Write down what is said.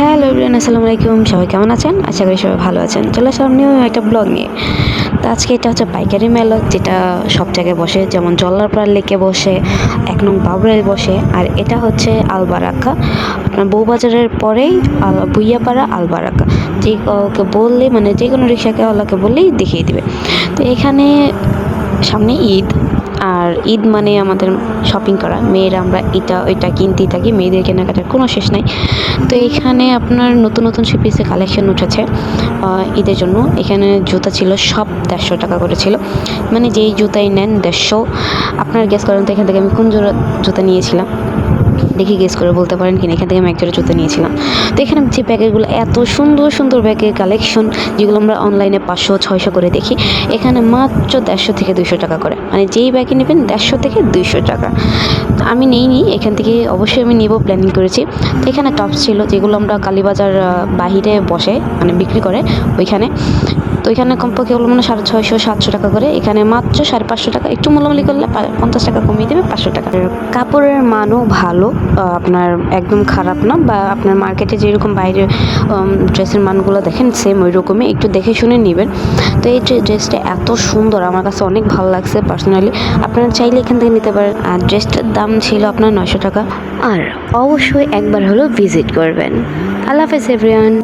Hello everyone, আসসালামু আলাইকুম। সবাই কেমন আছেন? আশা করি সবাই ভালো আছেন। চলে আসলাম নিউ একটা ব্লগ নিয়ে। তো আজকে এটা হচ্ছে পাইকারি মেলা, যেটা সব জায়গায় বসে, যেমন জল্লারপাড়া লেকে বসে, 1 নং বাবুরায় বসে, আর এটা হচ্ছে আলবারাকা। আপনার বউবাজারের পরেই ভুইয়াপাড়া আলবারাকা। যে কাউকে বললে, মানে যে কোনো রিক্সাকে ওলাকে বললেই দেখিয়ে দিবে। তো এখানে সামনে ঈদ, আর ঈদ মানে আমাদের শপিং করা। মেয়েরা আমরা এটা ওইটা কিনতেই থাকি, মেয়েদের কেনাকাটার কোনো শেষ নাই। তো এখানে আপনার নতুন নতুন সে পিসের কালেকশন উঠেছে ঈদের জন্য। এখানে জুতা ছিল সব 150 টাকা করে ছিল, মানে যেই জুতাই নেন 150। আপনার গেস করেন তো এখান থেকে আমি কোন জোড়া জুতা নিয়েছিলাম, দেখি গেস করে বলতে পারেন কিনা। এখান থেকে আমি 1 জোড়া জুতা নিয়েছিলাম। তো এখানে যে ব্যাগেরগুলো, এত সুন্দর সুন্দর ব্যাগের কালেকশন, যেগুলো আমরা অনলাইনে 500-600 করে দেখি, এখানে মাত্র 150 থেকে 200 টাকা করে। মানে যেই ব্যাগে নেবেন 150 থেকে 200 টাকা। আমি নিইনি এখান থেকে, অবশ্যই আমি নেব প্ল্যানিং করেছি। তো এখানে টপস ছিল, যেগুলো আমরা কালীবাজার বাহিরে বসে মানে বিক্রি করে ওইখানে। তো এখানে কমপক্ষে হলো মানে 650-700 টাকা করে, এখানে মাত্র 550 টাকা। একটু মূল্যমালি করলে 50 টাকা কমিয়ে দেবে, 500 টাকা। কাপড়ের মানও ভালো, আপনার একদম খারাপ না। বা আপনার মার্কেটে যেরকম বাইরে ড্রেসের মানগুলো দেখেন, সেম ওই রকমই, একটু দেখে শুনে নেবেন। তো এই ড্রেসটা এত সুন্দর, আমার কাছে অনেক ভালো লাগছে পার্সোনালি। আপনারা চাইলে এখান থেকে নিতে পারেন। আর ড্রেসটার দাম ছিল আপনার 900 টাকা। আর অবশ্যই একবার হলো ভিজিট করবেন। আল্লাহ হাফেজ এভরিওয়ান।